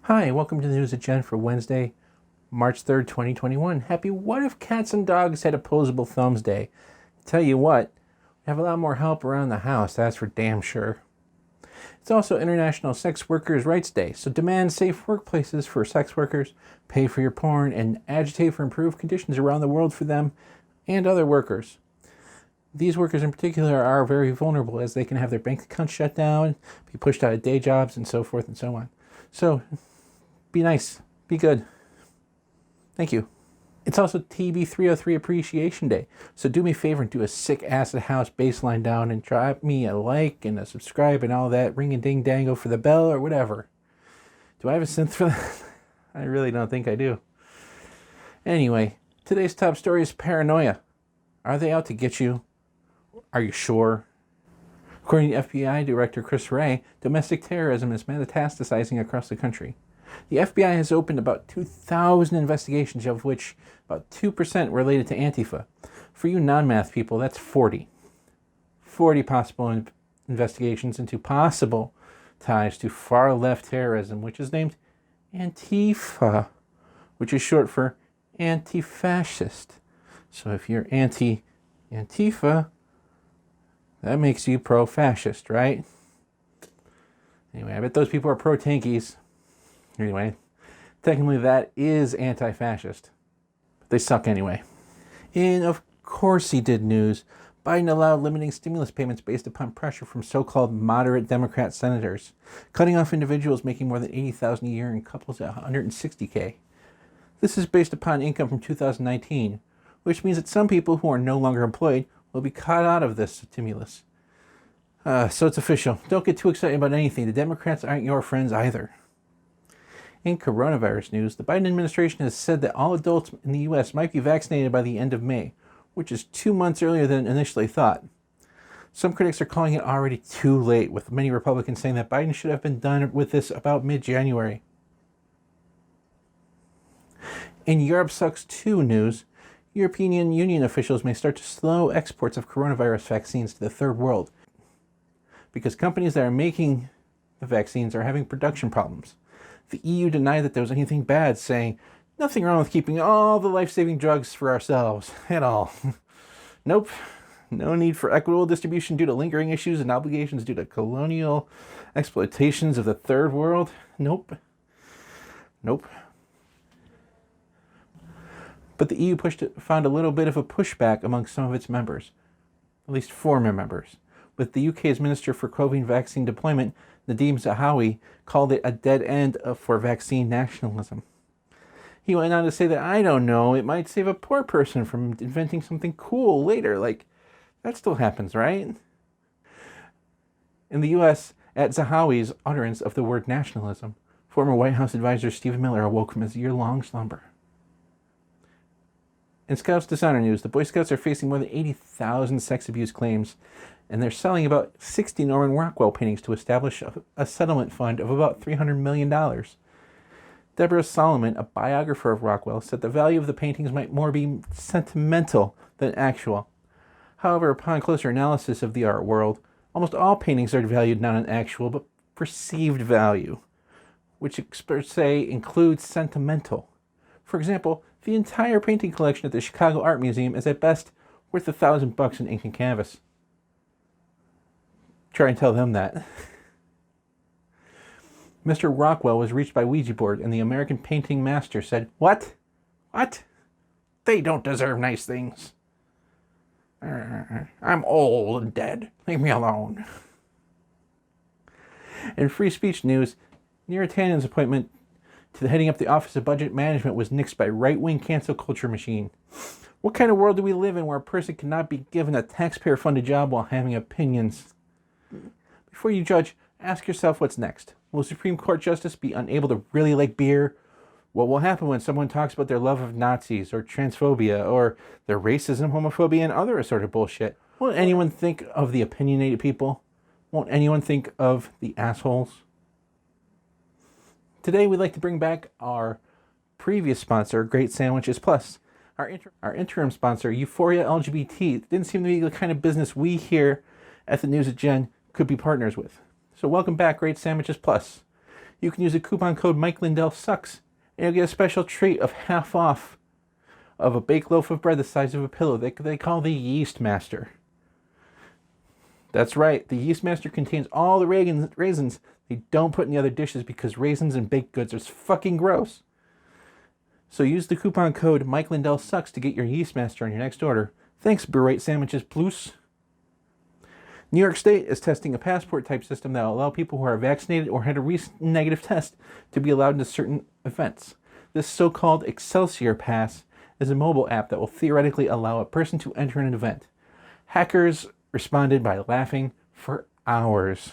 Hi, welcome to the News Agenda for Wednesday, March 3rd, 2021. Happy What If Cats and Dogs Had Opposable Thumbs Day. Tell you what, we have a lot more help around the house, that's for damn sure. It's also International Sex Workers' Rights Day, so demand safe workplaces for sex workers, pay for your porn, and agitate for improved conditions around the world for them and other workers. These workers in particular are very vulnerable as they can have their bank accounts shut down, be pushed out of day jobs, and so forth and so on. So, be nice. Be good. Thank you. It's also TB303 Appreciation Day. So do me a favor and do a sick acid house baseline down and drop me a like and a subscribe and all that ring-a-ding-dango for the bell or whatever. Do I have a synth for that? I really don't think I do. Anyway, today's top story is paranoia. Are they out to get you? Are you sure? According to FBI Director Wray, domestic terrorism is metastasizing across the country. The FBI has opened about 2,000 investigations, of which about 2% related to Antifa. For you non-math people, that's 40. 40 possible investigations into possible ties to far-left terrorism, which is named Antifa, which is short for anti-fascist. So if you're anti-Antifa, that makes you pro-fascist, right? Anyway, I bet those people are pro-tankies. Anyway, technically that is anti-fascist. But they suck anyway. And of course he did news. Biden allowed limiting stimulus payments based upon pressure from so-called moderate Democrat senators, cutting off individuals making more than $80,000 a year and couples at $160K. This is based upon income from 2019, which means that some people who are no longer employed will be cut out of this stimulus. So it's official. Don't get too excited about anything. The Democrats aren't your friends either. In coronavirus news, the Biden administration has said that all adults in the U.S. might be vaccinated by the end of May, which is 2 months earlier than initially thought. Some critics are calling it already too late, with many Republicans saying that Biden should have been done with this about mid-January. In Europe Sucks 2 news, European Union officials may start to slow exports of coronavirus vaccines to the third world because companies that are making the vaccines are having production problems. The EU denied that there was anything bad, saying, nothing wrong with keeping all the life-saving drugs for ourselves at all. Nope. No need for equitable distribution due to lingering issues and obligations due to colonial exploitations of the third world. Nope. Nope. But the EU found a little bit of a pushback among some of its members, at least former members, with the UK's Minister for COVID vaccine deployment, Nadim Zahawi, called it a dead end for vaccine nationalism. He went on to say that, I don't know, it might save a poor person from inventing something cool later. Like, that still happens, right? In the US, at Zahawi's utterance of the word nationalism, former White House advisor Stephen Miller awoke from his year-long slumber. In Scouts Dishonor news, the Boy Scouts are facing more than 80,000 sex abuse claims, and they're selling about 60 Norman Rockwell paintings to establish a settlement fund of about $300 million. Deborah Solomon, a biographer of Rockwell, said the value of the paintings might more be sentimental than actual. However, upon closer analysis of the art world, almost all paintings are valued not on actual but perceived value, which experts say includes sentimental. For example, the entire painting collection at the Chicago Art Museum is at best worth $1,000 in ink and canvas. Try and tell them that. Mr. Rockwell was reached by Ouija board, and the American painting master said, What? What? They don't deserve nice things. I'm old and dead. Leave me alone. In free speech news, Neera Tanen's appointment to heading up the Office of Budget Management was nixed by right-wing cancel culture machine. What kind of world do we live in where a person cannot be given a taxpayer-funded job while having opinions? Before you judge, ask yourself what's next. Will a Supreme Court justice be unable to really like beer? What will happen when someone talks about their love of Nazis or transphobia or their racism, homophobia, and other assorted bullshit? Won't anyone think of the opinionated people? Won't anyone think of the assholes? Today we'd like to bring back our previous sponsor, Great Sandwiches Plus. Our interim sponsor, Euphoria LGBT, didn't seem to be the kind of business we here at the News at Gen could be partners with. So welcome back, Great Sandwiches Plus. you can use the coupon code Mike Lindell Sucks, and you'll get a special treat of half off of a baked loaf of bread the size of a pillow they call the Yeast Master. That's right, the Yeast Master contains all the raisins they don't put in the other dishes because raisins and baked goods are fucking gross. So use the coupon code Mike Lindell Sucks to get your Yeast Master on your next order. Thanks, Burrate Sandwiches Plus. New York State is testing a passport type system that will allow people who are vaccinated or had a recent negative test to be allowed into certain events. This so-called Excelsior Pass is a mobile app that will theoretically allow a person to enter an event. Hackers responded by laughing for hours.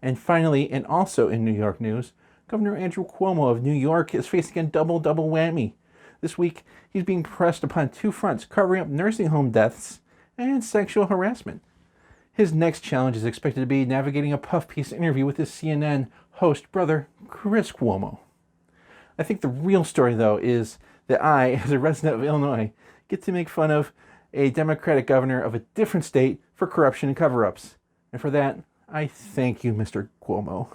And finally, and also in New York news, Governor Andrew Cuomo of New York is facing a double whammy. This week, he's being pressed upon two fronts, covering up nursing home deaths and sexual harassment. His next challenge is expected to be navigating a puff piece interview with his CNN host brother, Chris Cuomo. I think the real story, though, is that I, as a resident of Illinois, get to make fun of a Democratic governor of a different state for corruption and cover-ups. And for that, I thank you, Mr. Cuomo.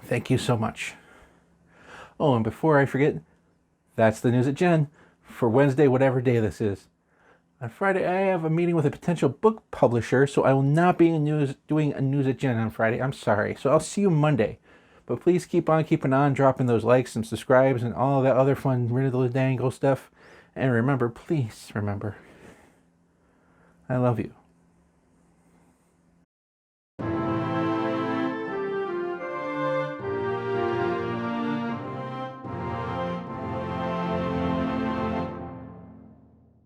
Thank you so much. Oh, and before I forget, that's the news at Jen for Wednesday, whatever day this is. On Friday, I have a meeting with a potential book publisher, so I will not be doing a news at Jen on Friday. I'm sorry. So I'll see you Monday. But please keep on keeping on, dropping those likes and subscribes and all that other fun riddle-dangle stuff. And remember, please remember, I love you.